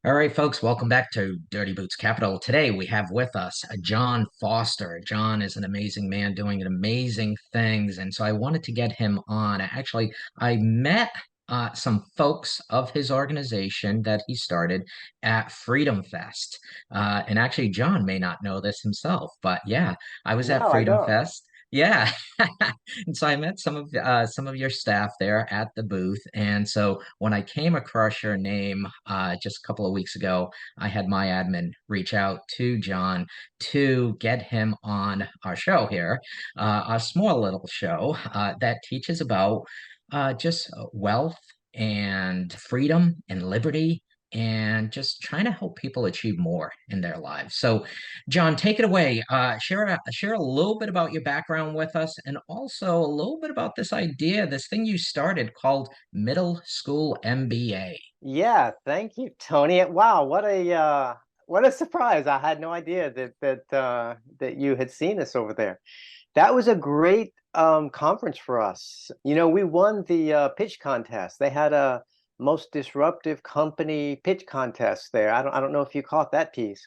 All right, folks, welcome back to Dirty Boots Capital. Today we have with us John Foster. John is an amazing man doing amazing things. And so I wanted to get him on. Actually, I met some folks of his organization that he started at Freedom Fest. And actually, John may not know this himself, but yeah, I was at No, I Freedom don't. Fest. Yeah. And so I met some of your staff there at the booth. And so when I came across your name just a couple of weeks ago, I had my admin reach out to John to get him on our show here, a small little show that teaches about just wealth and freedom and liberty and just trying to help people achieve more in their lives. So, John, take it away. Share a little bit about your background with us, and also a little bit about this idea, this thing you started called Middle School MBA. Yeah, thank you, Tony. Wow, what a surprise. I had no idea that you had seen us over there. That was a great conference for us. You know, we won the pitch contest. They had a most disruptive company pitch contest there. I don't know if you caught that piece.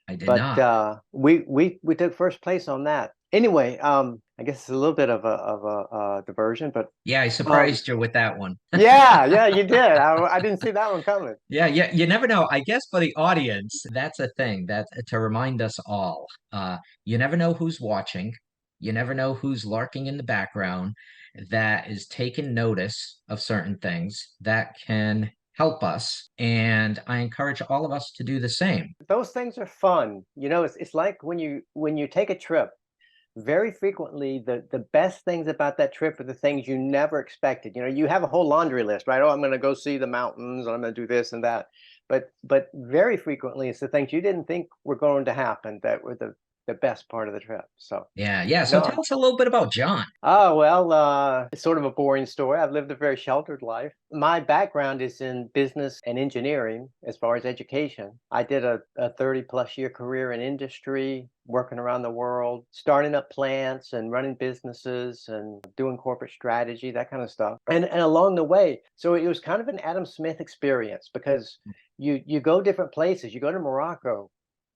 I did But not. we took first place on that. Anyway, I guess it's a little bit of a diversion, but Yeah, I um, surprised you with that one. yeah, you did. I didn't see that one coming. Yeah, yeah, you never know. I guess for the audience, that's a thing that to remind us all. You never know who's watching. You never know who's lurking in the background that is taking notice of certain things that can help us. And I encourage all of us to do the same. Those things are fun. You know, it's like when you take a trip. Very frequently, the best things about that trip are the things you never expected. You know, you have a whole laundry list, right? Oh, I'm going to go see the mountains, and I'm going to do this and that. But very frequently, it's the things you didn't think were going to happen that were the best part of the trip. So, Yeah, yeah. So no, tell us a little bit about John. oh, well, it's sort of a boring story. I've lived a very sheltered life. My background is in business and engineering as far as education. I did a 30 plus year career in industry, working around the world, starting up plants and running businesses and doing corporate strategy, that kind of stuff. And along the way, so it was kind of an Adam Smith experience because you go different places. You go to Morocco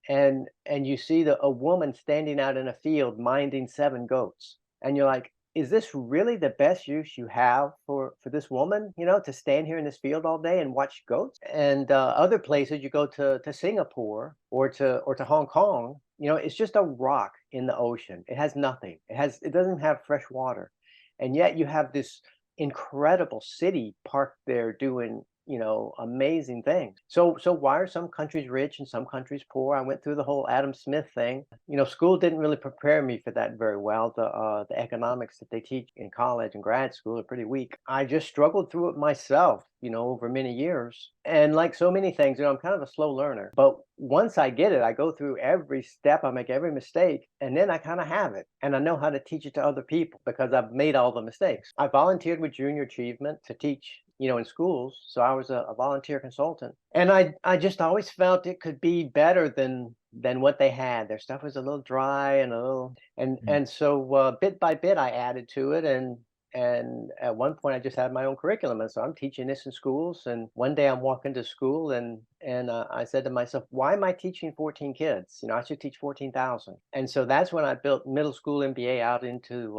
and you see a woman standing out in a field minding seven goats, and you're like, is this really the best use you have for this woman, you know, to stand here in this field all day and watch goats? And other places, you go to Singapore or to Hong Kong, you know, it's just a rock in the ocean. It has nothing. It doesn't have fresh water, and yet you have this incredible city parked there doing, you know, amazing things. So why are some countries rich and some countries poor? I went through the whole Adam Smith thing. You know, school didn't really prepare me for that very well. The economics that they teach in college and grad school are pretty weak. I just struggled through it myself, you know, over many years. And like so many things, you know, I'm kind of a slow learner. But once I get it, I go through every step, I make every mistake, and then I kind of have it. And I know how to teach it to other people because I've made all the mistakes. I volunteered with Junior Achievement to teach, you know, in schools. So I was a volunteer consultant. And I just always felt it could be better than what they had. Their stuff was a little dry and a little and so bit by bit I added to it, and at one point I just had my own curriculum, and so I'm teaching this in schools. And one day I'm walking to school, and I said to myself, why am I teaching 14 kids? You know, I should teach 14,000. And so that's when I built Middle School MBA out into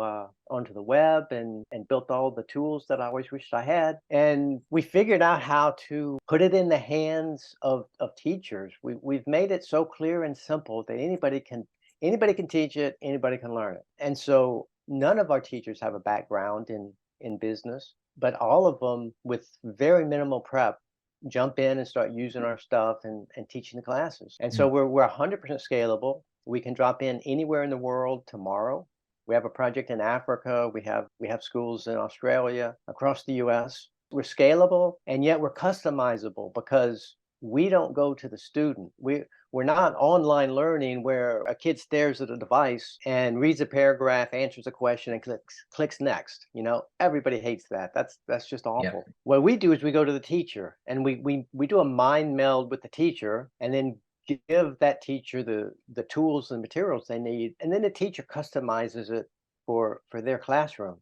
onto the web, and built all the tools that I always wished I had. And we figured out how to put it in the hands of teachers. We've made it so clear and simple that anybody can teach it, anybody can learn it. And so none of our teachers have a background in business, but all of them with very minimal prep jump in and start using our stuff and teaching the classes. And so we're 100% scalable. We can drop in anywhere in the world tomorrow. We have a project in Africa. We have schools in Australia, across the US. We're scalable, and yet we're customizable because we don't go to the student. We're not online learning where a kid stares at a device and reads a paragraph, answers a question, and clicks next. You know, everybody hates that. That's just Yeah. awful. What we do is we go to the teacher, and we do a mind meld with the teacher, and then give that teacher the tools and materials they need, and then the teacher customizes it for their classroom.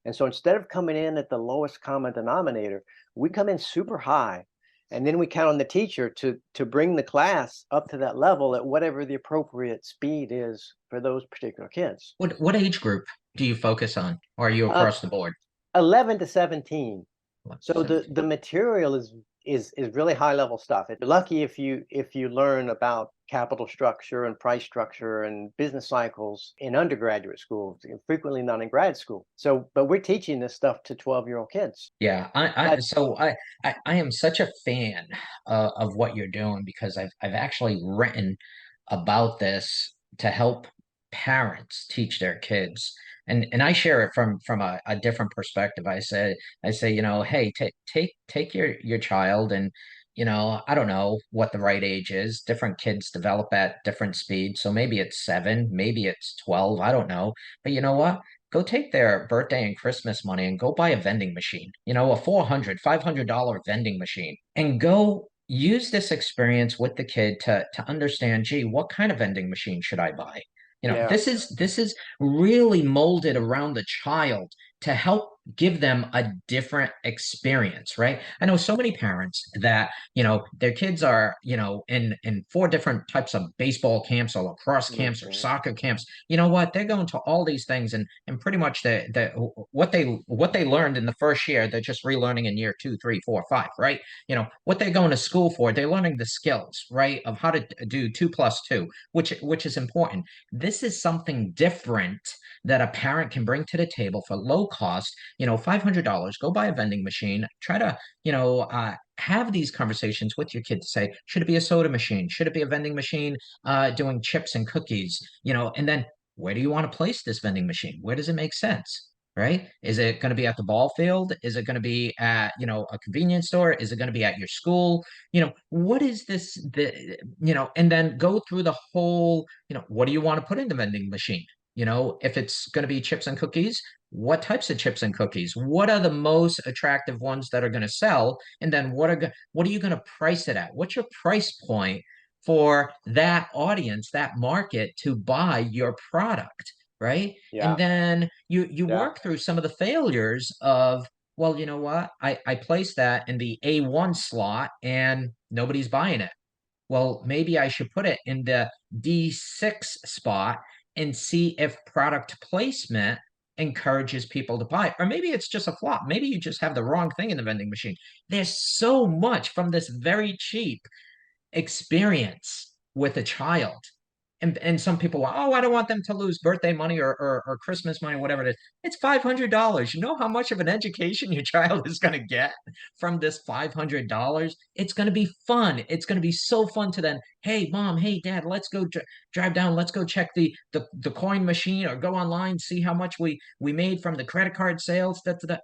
And so instead of coming in at the lowest common denominator, we come in super high, And then we count on the teacher to bring the class up to that level at whatever the appropriate speed is for those particular kids. What age group do you focus on? Or are you Uh, across the board? 11 to 17. 11 to So the 17. the material is really high level stuff. You're lucky if you learn about capital structure and price structure and business cycles in undergraduate school, frequently not in grad school. So, but we're teaching this stuff to 12-year-old kids. Yeah, But I am such a fan of what you're doing because I've actually written about this to help parents teach their kids. And I share it from a different perspective. I say, hey, take your child and I don't know what the right age is. Different kids develop at different speeds. So maybe it's 7, maybe it's 12, I don't know. But you know what? Go take their birthday and Christmas money and go buy a vending machine, a $400, $500 vending machine, and go use this experience with the kid to understand, gee, what kind of vending machine should I buy? yeah, This is really molded around the child to help give them a different experience, right? I know so many parents that, their kids are, in 4 different types of baseball camps or lacrosse camps or mhm, soccer camps. You know what? They're going to all these things and pretty much what they learned in the first year, they're just relearning in year 2, 3, 4, 5, right? What they're going to school for, they're learning the skills, right, of how to do 2 plus 2, which is important. This is something different that a parent can bring to the table for low cost, $500. Go buy a vending machine. Try to, have these conversations with your kid to say, should it be a soda machine? Should it be a vending machine doing chips and cookies? And then where do you want to place this vending machine? Where does it make sense? Right? Is it going to be at the ball field? Is it going to be at, a convenience store? Is it going to be at your school? What is and then go through the whole, what do you want to put in the vending machine? If it's going to be chips and cookies, what types of chips and cookies? What are the most attractive ones that are going to sell? And then what are you going to price it at? What's your price point for that audience, that market to buy your product, right? And yeah, then you yeah, work through some of the failures of, well, you know what? I placed that in the A1 slot and nobody's buying it. Well, maybe I should put it in the D6 spot and see if product placement encourages people to buy. Or maybe it's just a flop. Maybe you just have the wrong thing in the vending machine. There's so much from this very cheap experience with a child. And some people, oh, I don't want them to lose birthday money or Christmas money, whatever it is. It's $500. You know how much of an education your child is going to get from this $500? It's going to be fun. It's going to be so fun to then, hey, mom, hey, dad, let's go drive down. Let's go check the coin machine or go online, see how much we made from the credit card sales.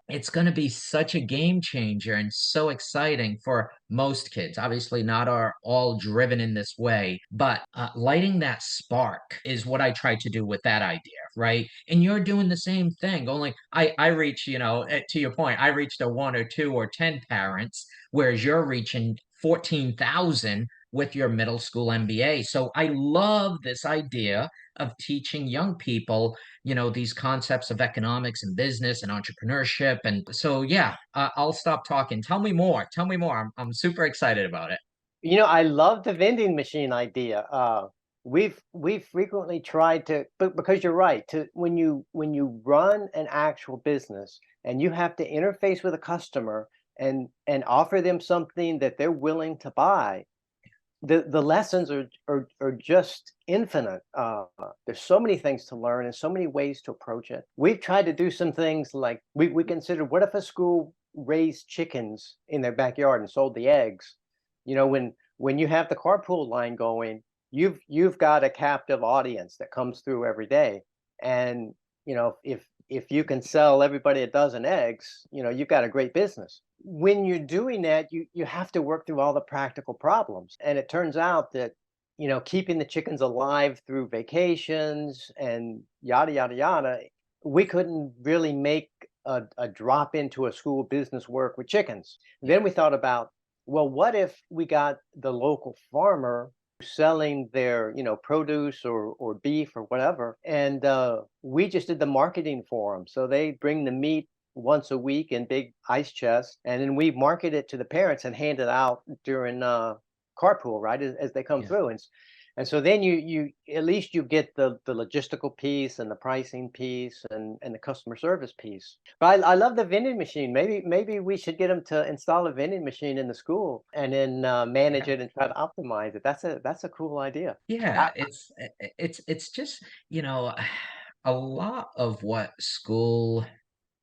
It's going to be such a game changer and so exciting for most kids. Obviously, not are all driven in this way, but lighting that spark is what I try to do with that idea, right? And you're doing the same thing. Only I reach, to your point, I reached a 1 or 2 or 10 parents, whereas you're reaching 14,000 with your middle school MBA. So I love this idea of teaching young people, these concepts of economics and business and entrepreneurship. And so, yeah, I'll stop talking. Tell me more. Tell me more. I'm super excited about it. I love the vending machine idea. We've frequently tried to, but because you're right, to when you run an actual business and you have to interface with a customer and offer them something that they're willing to buy, the lessons are just infinite. There's so many things to learn and so many ways to approach it. We've tried to do some things like we considered, what if a school raised chickens in their backyard and sold the eggs? When you have the carpool line going, you've got a captive audience that comes through every day, and if you can sell everybody a dozen eggs, you've got a great business. When you're doing that, you have to work through all the practical problems. And it turns out that, keeping the chickens alive through vacations and yada yada yada, we couldn't really make a drop into a school business work with chickens. Then we thought about, well, what if we got the local farmer selling their produce or beef or whatever, and we just did the marketing for them, so they bring the meat once a week in big ice chests, and then we market it to the parents and hand it out during carpool, right, as they come Yeah. through. And so then you at least you get the logistical piece and the pricing piece and the customer service piece. But I love the vending machine. Maybe we should get them to install a vending machine in the school and then manage Yeah. it and try to optimize it. That's a cool idea. Yeah, it's just, a lot of what school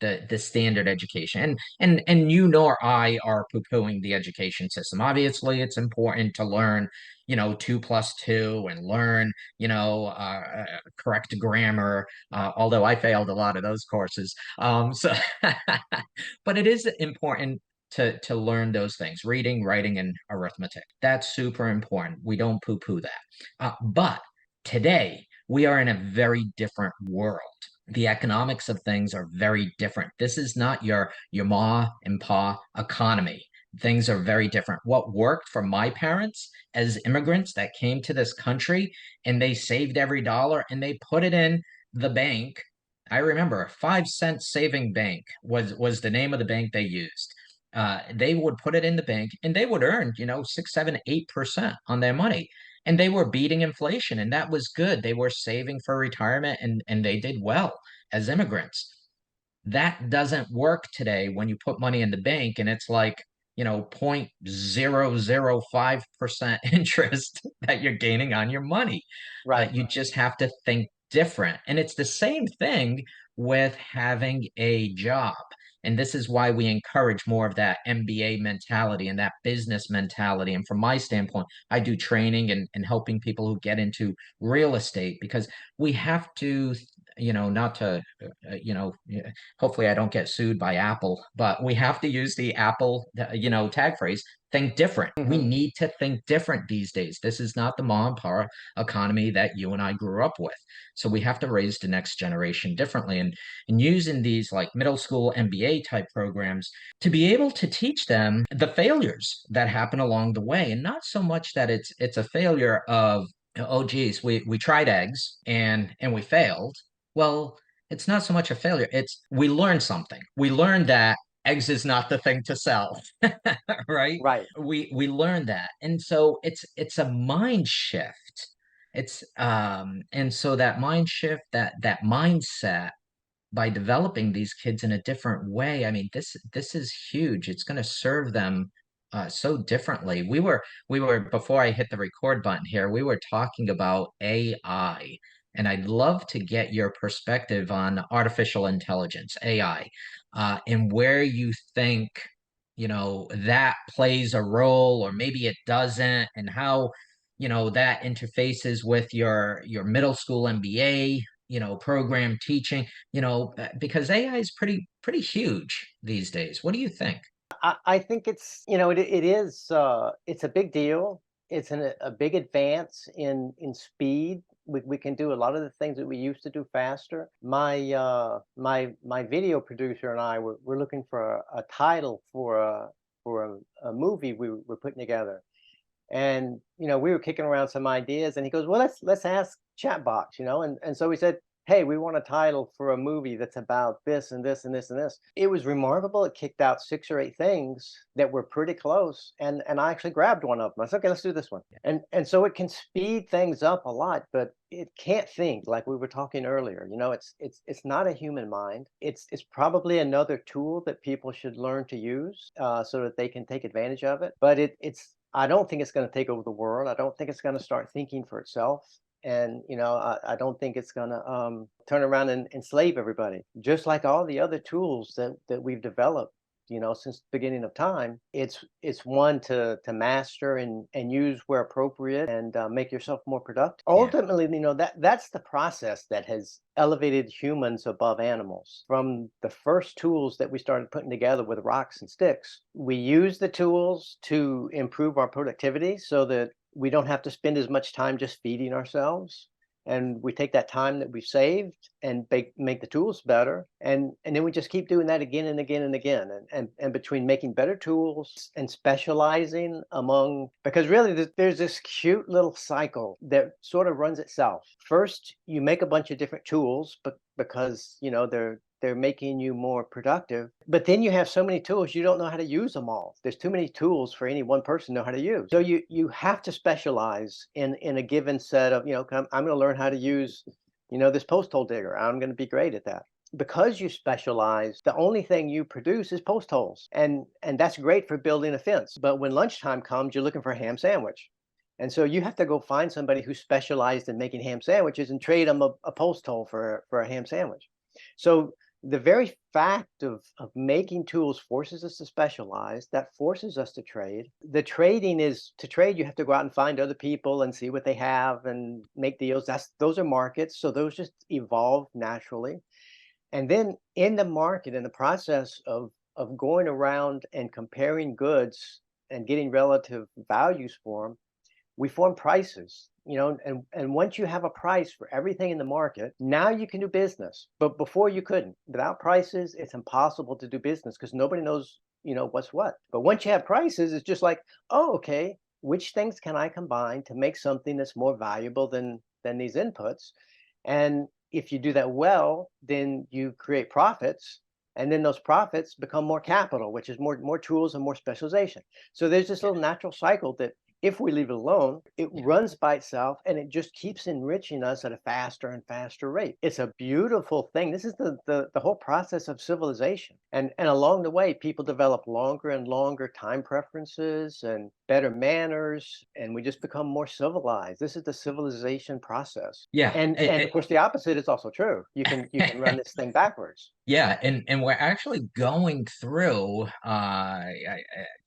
the standard education and you nor I are poo-pooing the education system. Obviously, it's important to learn, 2 plus 2 and learn, correct grammar. Although I failed a lot of those courses. So, but it is important to learn those things, reading, writing, and arithmetic. That's super important. We don't poo-poo that. But today we are in a very different world. The economics of things are very different. This is not your ma and pa economy. Things are very different. What worked for my parents as immigrants that came to this country and they saved every dollar and they put it in the bank. I remember 5 cent saving bank was the name of the bank they used. They would put it in the bank and they would earn, 6, 7, 8% on their money, and they were beating inflation, and that was good. They were saving for retirement, and they did well as immigrants. That doesn't work today when you put money in the bank and it's like, 0.005% interest that you're gaining on your money. Right. You just have to think different. And it's the same thing with having a job. And this is why we encourage more of that MBA mentality and that business mentality. And from my standpoint, I do training and helping people who get into real estate because we have to, not to, hopefully I don't get sued by Apple, but we have to use the Apple, tag phrase, think different. We Hmm. need to think different these days. This is not the mom and pop economy that you and I grew up with. So we have to raise the next generation differently. And using these like middle school MBA type programs to be able to teach them the failures that happen along the way. And not so much that it's a failure of, oh geez, we tried eggs and we failed. Well, it's not so much a failure. It's we learned something. We learned that eggs is not the thing to sell, right? Right. We learned that. And so it's a mind shift. It's and so that mind shift, that mindset by developing these kids in a different way, I mean, this is huge. It's going to serve them so differently. We were before I hit the record button here, we were talking about AI, and I'd love to get your perspective on artificial intelligence, AI, and where you think, that plays a role, or maybe it doesn't, and how, that interfaces with your middle school MBA, program teaching, because AI is pretty huge these days. What do you think? I think it's it is it's a big deal. It's a big advance in speed. We can do a lot of the things that we used to do faster. My video producer and I were looking for a title for a movie we're putting together. And we were kicking around some ideas, and he goes, "Well, let's ask Chatbox," and so we said, "Hey, we want a title for a movie that's about this and this and this and this." It was remarkable. It kicked out 6 or 8 things that were pretty close, and I actually grabbed one of them. I said, "Okay, let's do this one." And so it can speed things up a lot, but it can't think like we were talking earlier. It's not a human mind. It's probably another tool that people should learn to use so that they can take advantage of it. But it's I don't think it's going to take over the world. I don't think it's going to start thinking for itself. And I don't think it's going to turn around and enslave everybody. Just like all the other tools that we've developed, since the beginning of time, it's one to master and use where appropriate and make yourself more productive. Yeah, Ultimately, that's the process that has elevated humans above animals. From the first tools that we started putting together with rocks and sticks, we use the tools to improve our productivity so that we don't have to spend as much time just feeding ourselves, and we take that time that we've saved and make the tools better, and then we just keep doing that again and again and again, and between making better tools and specializing among, because really there's this cute little cycle that sort of runs itself. First you make a bunch of different tools, but because they're they're making you more productive. But then you have so many tools, you don't know how to use them all. There's too many tools for any one person to know how to use. So you have to specialize in a given set of, I'm going to learn how to use, this post hole digger. I'm going to be great at that. Because you specialize, the only thing you produce is post holes. And that's great for building a fence. But when lunchtime comes, you're looking for a ham sandwich. And so you have to go find somebody who specialized in making ham sandwiches and trade them a post hole for a ham sandwich. So the very fact of making tools forces us to specialize. That forces us to trade. The trading is to trade, you have to go out and find other people and see what they have and make deals. Those are markets. So those just evolve naturally. And then in the market, in the process of going around and comparing goods and getting relative values for them, we form prices, and once you have a price for everything in the market, now you can do business. But before you couldn't. Without prices, it's impossible to do business because nobody knows, what's what. But once you have prices, it's just like, oh, okay, which things can I combine to make something that's more valuable than these inputs? And if you do that well, then you create profits. And then those profits become more capital, which is more tools and more specialization. So there's this little natural cycle that if we leave it alone, it Yeah. runs by itself and it just keeps enriching us at a faster and faster rate. It's a beautiful thing. This is the whole process of civilization. And along the way, people develop longer and longer time preferences and better manners, and we just become more civilized. This is the civilization process. Yeah. And of course the opposite is also true. You can run this thing backwards. Yeah, and we're actually going through.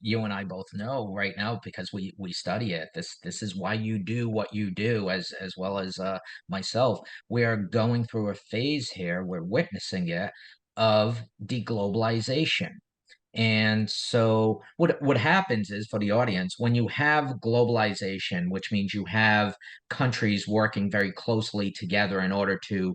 You and I both know right now because we study it. This is why you do what you do, as well as myself. We are going through a phase here. We're witnessing it of deglobalization. And so what happens is for the audience, when you have globalization, which means you have countries working very closely together in order to,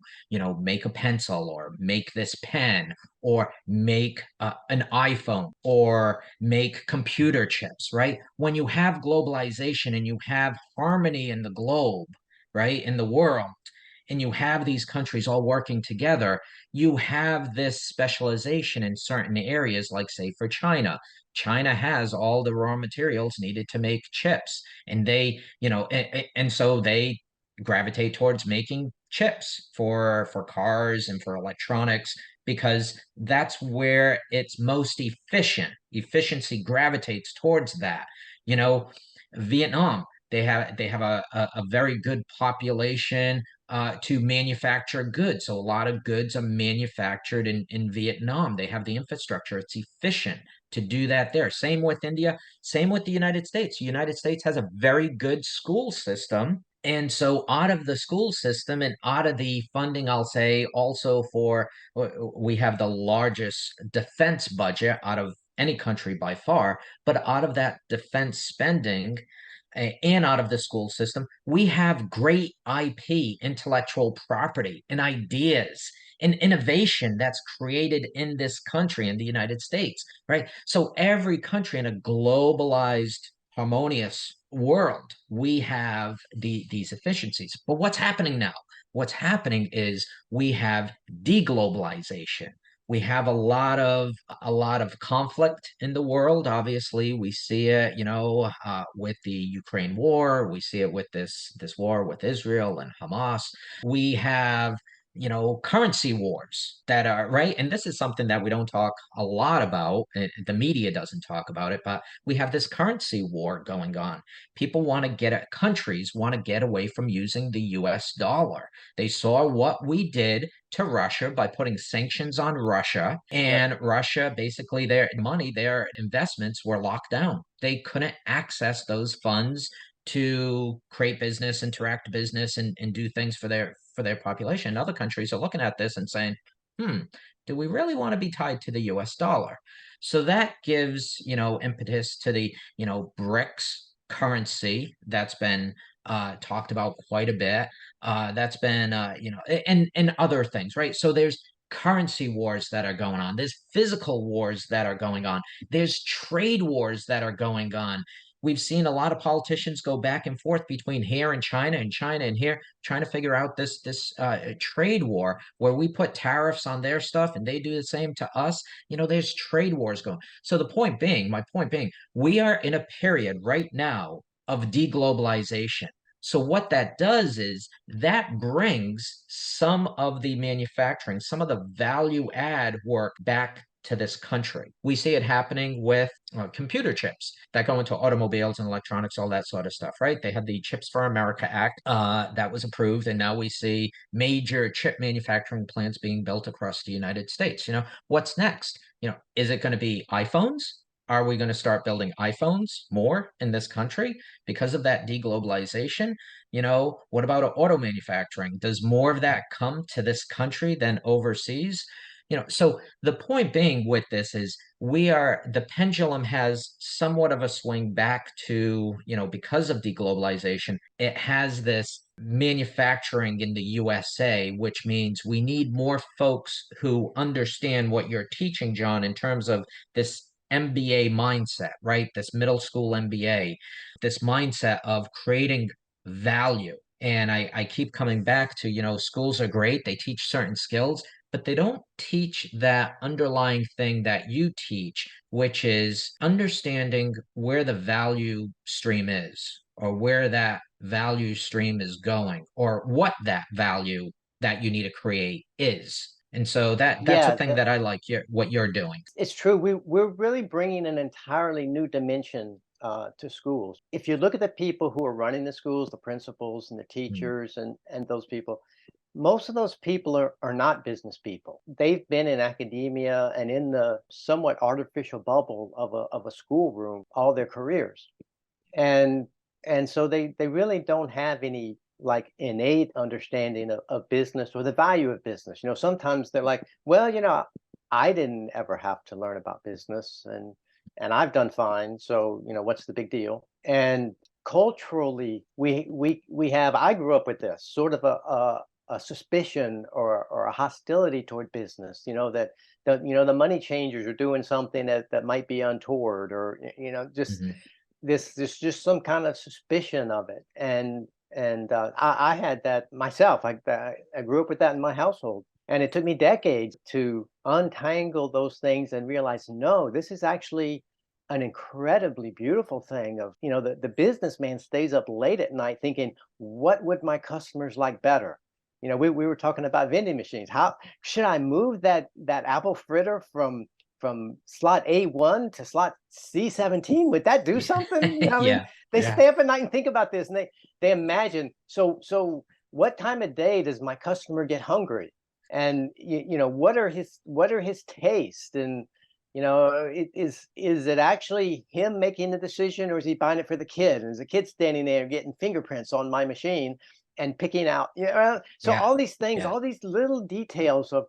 make a pencil or make this pen or make an iPhone or make computer chips, right? When you have globalization and you have harmony in the globe, right, in the world, and you have these countries all working together, you have this specialization in certain areas, like, say, for China. China has all the raw materials needed to make chips, and and so they gravitate towards making chips for cars and for electronics because that's where it's most efficient. Efficiency gravitates towards that. You know, Vietnam, they have a very good population to manufacture goods. So a lot of goods are manufactured in Vietnam. They have the infrastructure. It's efficient to do that there. Same with India. Same with the United States. The United States has a very good school system. And so out of the school system and out of the funding, I'll say also we have the largest defense budget out of any country by far, but out of that defense spending, and out of the school system, we have great IP, intellectual property, and ideas and innovation that's created in this country, in the United States, right? So every country in a globalized, harmonious world, we have these efficiencies. But what's happening now? What's happening is we have deglobalization. We have a lot of conflict in the world. Obviously, we see it, with the Ukraine war. We see it with this war with Israel and Hamas. We have, currency wars that are right. And this is something that we don't talk a lot about. The media doesn't talk about it, but we have this currency war going on. People want to get at countries want to get away from using the US dollar. They saw what we did to Russia by putting sanctions on Russia. Yep. And Russia, basically, their money, their investments were locked down. They couldn't access those funds to create business, interact business, and do things for their population. Other countries are looking at this and saying, hmm, do we really want to be tied to the US dollar? So that gives, impetus to the, BRICS currency that's been talked about quite a bit. That's been, and other things, right? So there's currency wars that are going on. There's physical wars that are going on. There's trade wars that are going on. we've seen a lot of politicians go back and forth between here and China and here, trying to figure out this trade war where we put tariffs on their stuff and they do the same to us. There's trade wars going. So my point being, we are in a period right now of deglobalization. So what that does is that brings some of the manufacturing, some of the value add work back to this country. We see it happening with computer chips that go into automobiles and electronics, all that sort of stuff, right? They had the Chips for America Act that was approved, and now we see major chip manufacturing plants being built across the United States. What's next? Is it going to be iPhones? Are we going to start building iPhones more in this country because of that deglobalization? What about auto manufacturing? Does more of that come to this country than overseas? So the point being with this is the pendulum has somewhat of a swing back to, because of deglobalization, it has this manufacturing in the USA, which means we need more folks who understand what you're teaching, John, in terms of this MBA mindset, right? This middle school MBA, this mindset of creating value. And I keep coming back to, schools are great. They teach certain skills, but they don't teach that underlying thing that you teach, which is understanding where the value stream is, or where that value stream is going, or what that value that you need to create is. And so that's a Yeah, thing that I like what you're doing. it's true. We're really bringing an entirely new dimension to schools. If you look at the people who are running the schools, the principals and the Mm, teachers and those people, most of those people are not business people. They've been in academia and in the somewhat artificial bubble of a schoolroom all their careers. And so they really don't have any like innate understanding of business or the value of business. Sometimes they're like, well, I didn't ever have to learn about business, and I've done fine. So, what's the big deal? And culturally, we have, I grew up with this sort of a suspicion or a hostility toward business, that the money changers are doing something that might be untoward, or just mhm. there's just some kind of suspicion of it. And I had that myself. I grew up with that in my household, and it took me decades to untangle those things and realize, no, this is actually an incredibly beautiful thing. Of the businessman stays up late at night thinking, what would my customers like better? We were talking about vending machines. How should I move that apple fritter from slot A1 to slot C17? Would that do something? I mean, Yeah, they yeah, stay up at night and think about this, and they imagine. So what time of day does my customer get hungry? And what are his tastes? And is it actually him making the decision, or is he buying it for the kid? And is the kid standing there getting fingerprints on my machine and picking out? So yeah, all these things, yeah. all these little details of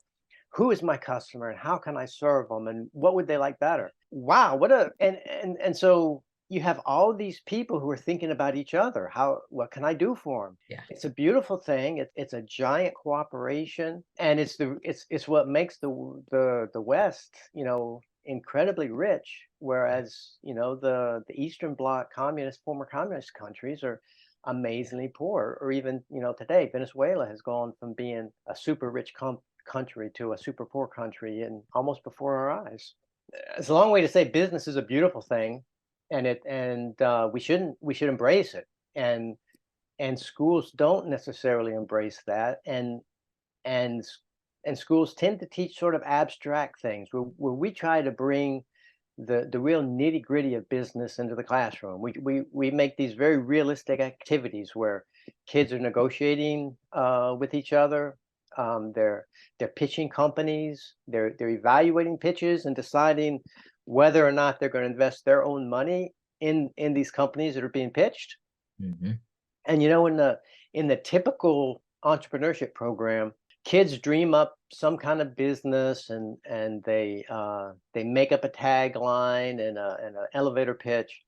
who is my customer and how can I serve them and what would they like better? Wow, what a and so you have all these people who are thinking about each other. What can I do for them? Yeah. It's a beautiful thing. It's a giant cooperation, and it's what makes the West, incredibly rich, whereas the Eastern Bloc former communist countries are amazingly poor. Or even today, Venezuela has gone from being a super rich country to a super poor country, and almost before our eyes. It's a long way to say business is a beautiful thing, and we should embrace it. And schools don't necessarily embrace that, and and schools tend to teach sort of abstract things where we try to bring the real nitty gritty of business into the classroom. We make these very realistic activities where kids are negotiating with each other. They're pitching companies. They're evaluating pitches and deciding whether or not they're going to invest their own money in these companies that are being pitched. Hmm. And in the typical entrepreneurship program, kids dream up some kind of business, and they make up a tagline and an elevator pitch,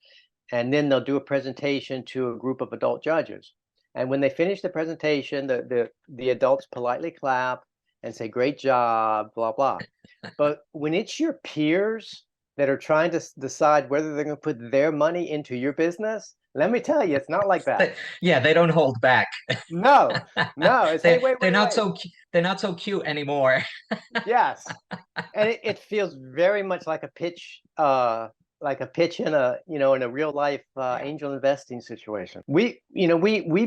and then they'll do a presentation to a group of adult judges. And when they finish the presentation, the adults politely clap and say, "Great job," blah blah. But when it's your peers that are trying to decide whether they're going to put their money into your business, let me tell you, it's not like that. Yeah, they don't hold back. No, no, it's, hey, wait, They're wait, not wait. so they're not so cute anymore. Yes. And it feels very much like a pitch in a, in a real life Yeah. angel investing situation. We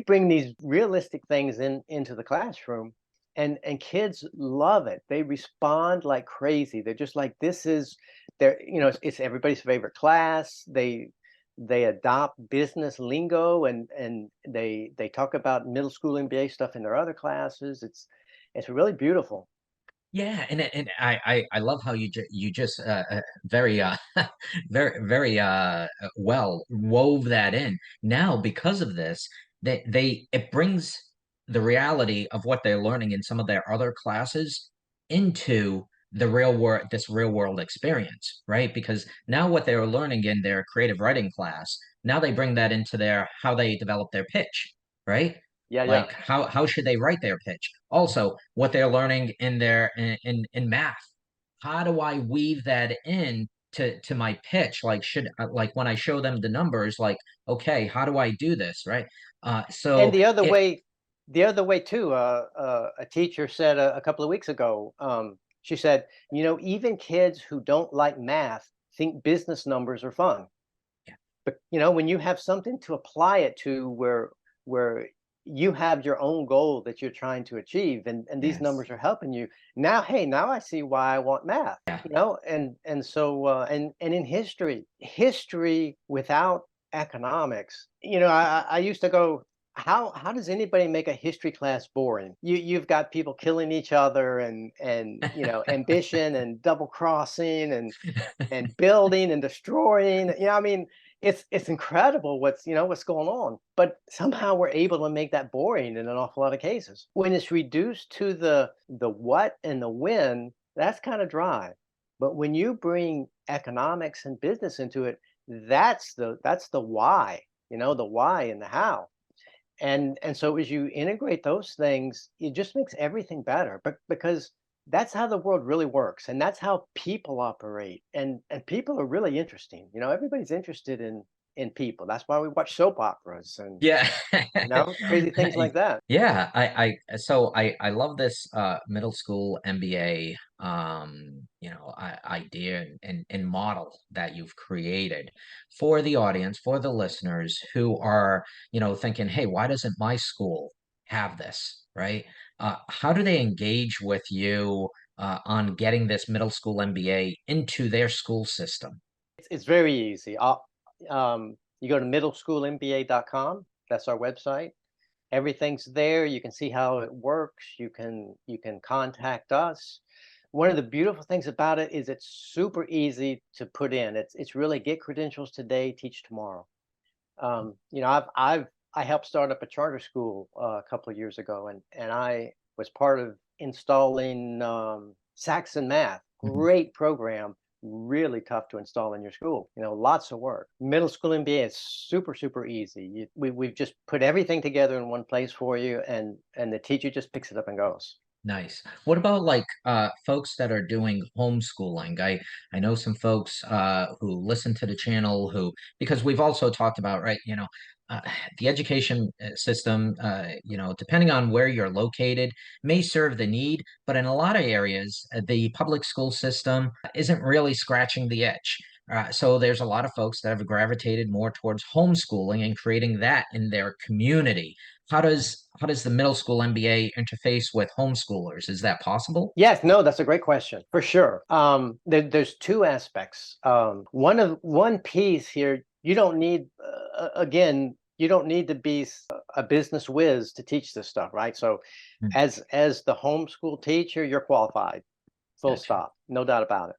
bring these realistic things into the classroom, and kids love it. They respond like crazy. They're just like, this is their, it's everybody's favorite class. They adopt business lingo, and they talk about middle school MBA stuff in their other classes. It's really beautiful. Yeah, and I love how you just very very well wove that in. Now because of this, they it brings the reality of what they're learning in some of their other classes into the real world experience, right? Because now what they were learning in their creative writing class, now they bring that into their how they develop their pitch, right? Yeah, yeah. Like how should they write their pitch? Also, what they're learning in their in math. How do I weave that in to my pitch? Like should like when I show them the numbers, like, okay, how do I do this? Right. And So it the other way too. A teacher said a couple of weeks ago. She said, even kids who don't like math think business numbers are fun. yeah, But when you have something to apply it to, where you have your own goal that you're trying to achieve, and these yes. numbers are helping you. Now, hey, now I see why I want math. Yeah. And in history without economics, I used to go, how does anybody make a history class boring? You've got people killing each other, and ambition and double crossing, and building and destroying. I mean, it's incredible what's going on. But somehow we're able to make that boring in an awful lot of cases. When it's reduced to the what and the when, that's kind of dry. But when you bring economics and business into it, that's the why, the why and the how. And so as you integrate those things, it just makes everything better. But because that's how the world really works, and that's how people operate. And people are really interesting. Everybody's interested in people. That's why we watch soap operas and Yeah. crazy things like that. Yeah, so I love this middle school MBA idea and model that you've created for the audience, for the listeners who are, thinking, hey, why doesn't my school have this, right? How do they engage with you on getting this middle school MBA into their school system? It's very easy. You go to middleschoolmba.com. That's our website. Everything's there. You can see how it works. You can contact us. One of the beautiful things about it is it's super easy to put in. It's really get credentials today, teach tomorrow. I helped start up a charter school a couple of years ago, and I was part of installing Saxon Math. Mhm. Great program, really tough to install in your school. Lots of work. Middle school MBA is super super easy. We've just put everything together in one place for you, and the teacher just picks it up and goes. Nice. What about like folks that are doing homeschooling? I know some folks who listen to the channel who because we've also talked about, right, uh, the education system, depending on where you're located, may serve the need, but in a lot of areas, the public school system isn't really scratching the itch. So there's a lot of folks that have gravitated more towards homeschooling and creating that in their community. How does the middle school MBA interface with homeschoolers? Is that possible? Yes, no, that's a great question for sure. There's two aspects. One piece here, you don't need again, you don't need to be a business whiz to teach this stuff, right? So, Hmm, as the homeschool teacher, you're qualified, full gotcha. stop, no doubt about it.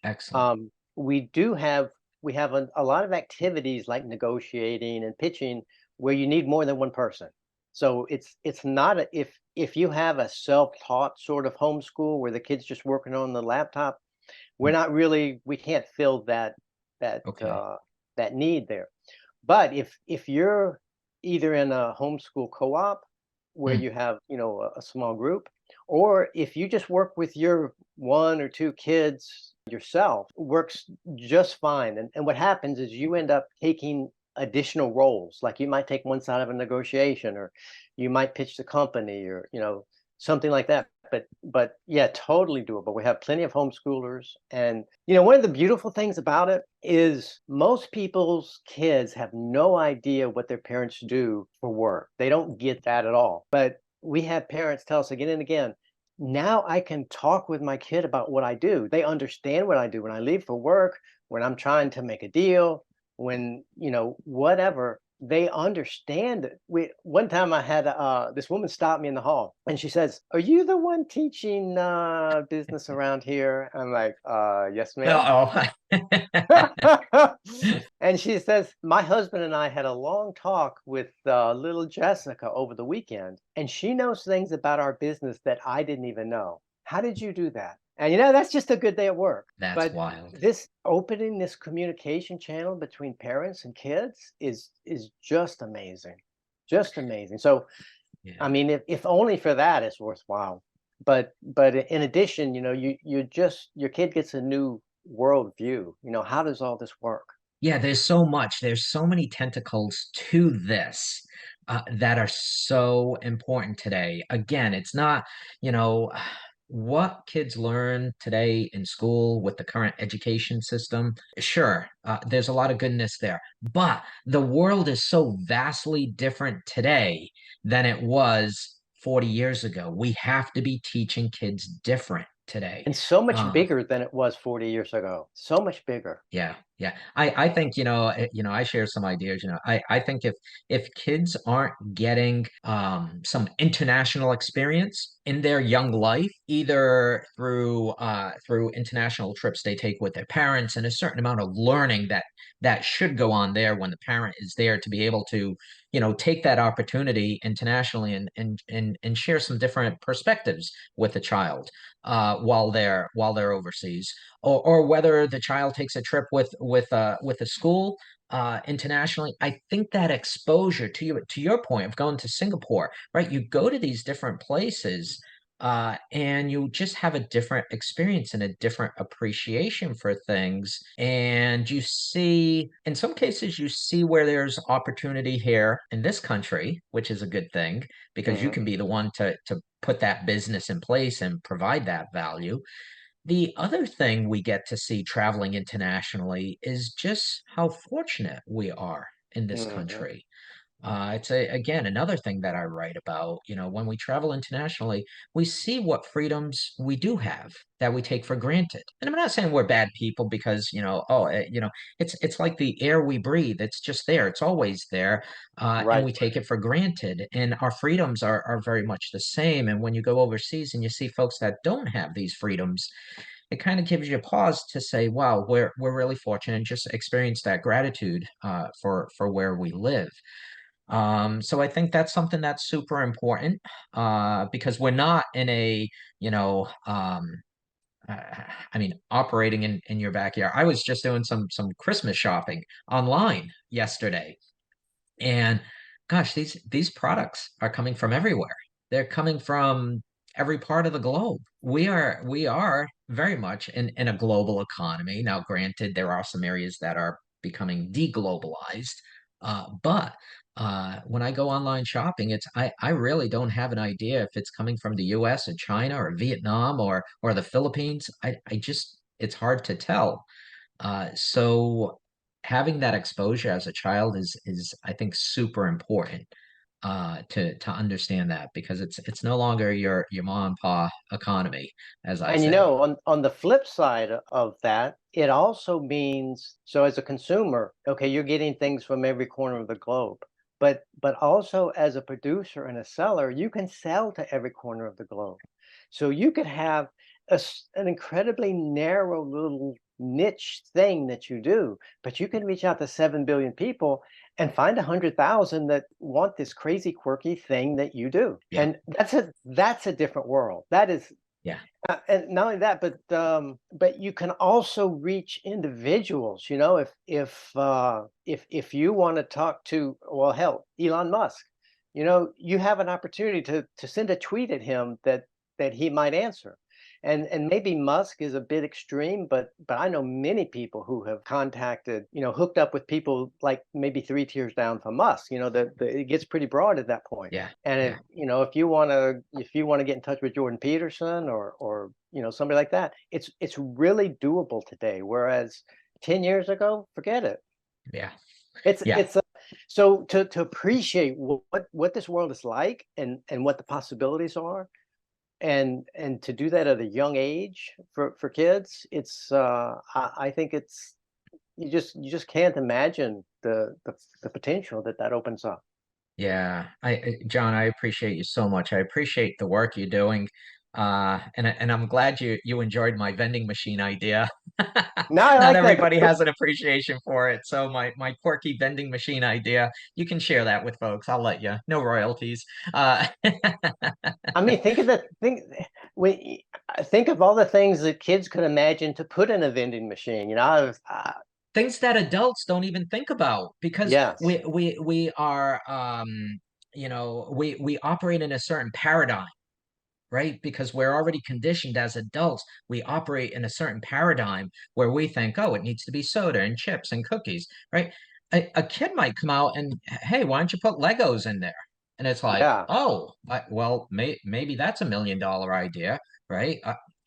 Excellent. Um, we do have we have a lot of activities like negotiating and pitching where you need more than one person. So it's not if you have a self-taught sort of homeschool where the kid's just working on the laptop, Hmm, we can't fill that okay. uh, that need there. But if you're either in a homeschool co-op where Hmm, you have a small group, Or if you just work with your one or two kids yourself, works just fine. And what happens is you end up taking additional roles. Like you might take one side of a negotiation, or you might pitch the company, or something like that. But yeah, totally doable. We have plenty of homeschoolers. And one of the beautiful things about it is most people's kids have no idea what their parents do for work. They don't get that at all. But we have parents tell us again and again, now I can talk with my kid about what I do. They understand what I do when I leave for work, when I'm trying to make a deal, when, whatever. They understand it. One time I had this woman stop me in the hall, and she says, "Are you the one teaching business around here?" I'm like, "Yes, ma'am." Uh-oh. And she says, "My husband and I had a long talk with little Jessica over the weekend, and she knows things about our business that I didn't even know. How did you do that?" And that's just a good day at work. That's But wild. this opening this communication channel between parents and kids is just amazing. Just amazing. So, I Yeah. mean, if only for that it's worthwhile. But in addition, your kid gets a new worldview. How does all this work? Yeah, there's so much. There's so many tentacles to this that are so important today. Again, it's not, you know, what kids learn today in school with the current education system. Sure, there's a lot of goodness there, but the world is so vastly different today than it was 40 years ago. We have to be teaching kids different today. And so much Um, bigger than it was 40 years ago. So much bigger. yeah, yeah. I think, I share some ideas, I think if kids aren't getting some international experience in their young life, either through international trips they take with their parents and a certain amount of learning that should go on there when the parent is there to be able to, take that opportunity internationally and share some different perspectives with the child while they're overseas, or whether the child takes a trip with a school internationally. I think that exposure to your point of going to Singapore, right? You go to these different places, and you just have a different experience and a different appreciation for things. And you see, in some cases, you see where there's opportunity here in this country, which is a good thing because you Hmm. can be the one to put that business in place and provide that value. The other thing we get to see traveling internationally is just how fortunate we are in this Hmm. country. Again, another thing that I write about. When we travel internationally, we see what freedoms we do have that we take for granted. And I'm not saying we're bad people because, it's like the air we breathe. It's just there. It's always there. And Right. we take it for granted. And our freedoms are very much the same. And when you go overseas and you see folks that don't have these freedoms, it kind of gives you a pause to say, wow, we're really fortunate and just experience that gratitude for where we live. So I think that's something that's super important, because we're not in a, you know, uh, I mean, operating in your backyard. I was just doing some Christmas shopping online yesterday, and gosh, these products are coming from everywhere. They're coming from every part of the globe. We are very much in a global economy. Now, granted, there are some areas that are becoming deglobalized, but when I go online shopping, I really don't have an idea if it's coming from the US or China or Vietnam or the Philippines. I just it's hard to tell. So having that exposure as a child is I think super important, to understand that because it's no longer your mom and pa economy, as I And say. on the flip side of that, it also means, so as a consumer, okay, you're getting things from every corner of the globe. But also as a producer and a seller, you can sell to every corner of the globe. So you could have an incredibly narrow little niche thing that you do, but you can reach out to 7 billion people and find 100,000 that want this crazy quirky thing that you do. Yeah, And that's a different world. That is, yeah, and not only that, but you can also reach individuals. If you want to talk to, well, hell, Elon Musk, you have an opportunity to send a tweet at him that that he might answer. And maybe Musk is a bit extreme, but I know many people who have contacted, hooked up with people like maybe three tiers down from Musk. It gets pretty broad at that point. Yeah. And Yeah. if you want to get in touch with Jordan Peterson or somebody like that, it's really doable today. Whereas 10 years ago, forget it. Yeah. It's Yeah. it's so to appreciate what this world is like and what the possibilities are, and to do that at a young age for kids, I think it's you just can't imagine the potential that opens up. Yeah, John, I appreciate you so much. I appreciate the work you're doing. And I'm glad you enjoyed my vending machine idea. No, I Not like that. everybody has an appreciation for it. So my quirky vending machine idea, you can share that with folks. I'll let you. No royalties. I mean, think of all the things that kids could imagine to put in a vending machine. Things that adults don't even think about because Yes, we are we operate in a certain paradigm, right? Because we're already conditioned as adults. We operate in a certain paradigm where we think, oh, it needs to be soda and chips and cookies, right? A kid might come out and, hey, why don't you put Legos in there? And it's like, yeah, oh, well, maybe that's $1 million idea, right?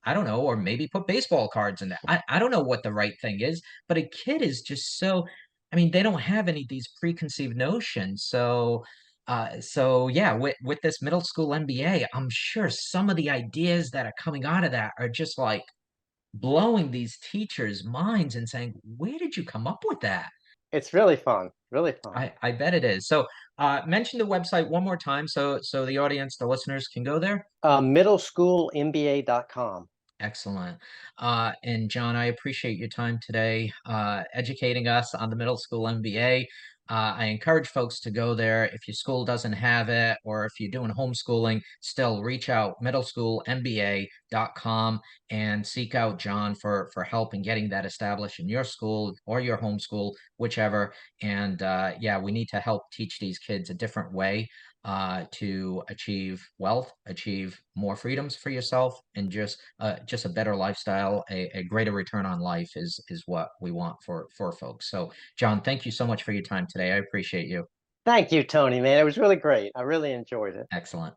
I don't know, or maybe put baseball cards in there. I don't know what the right thing is, but a kid is just so, I mean, they don't have any of these preconceived notions. So yeah, with this middle school MBA, I'm sure some of the ideas that are coming out of that are just like blowing these teachers' minds and saying, "Where did you come up with that?" it's really fun, really fun. I bet it is. So, mention the website one more time so the audience, the listeners can go there. Middleschoolmba.com. Excellent. And John, I appreciate your time today, educating us on the middle school MBA. I encourage folks to go there. If your school doesn't have it, or if you're doing homeschooling, still reach out middleschoolmba.com and seek out John for help in getting that established in your school or your homeschool, whichever. And yeah, we need to help teach these kids a different way to achieve wealth, achieve more freedoms for yourself, and just a better lifestyle, a greater return on life is what we want for folks. So, John, thank you so much for your time today. I appreciate you. Thank you, Tony, man. It was really great. I really enjoyed it. Excellent.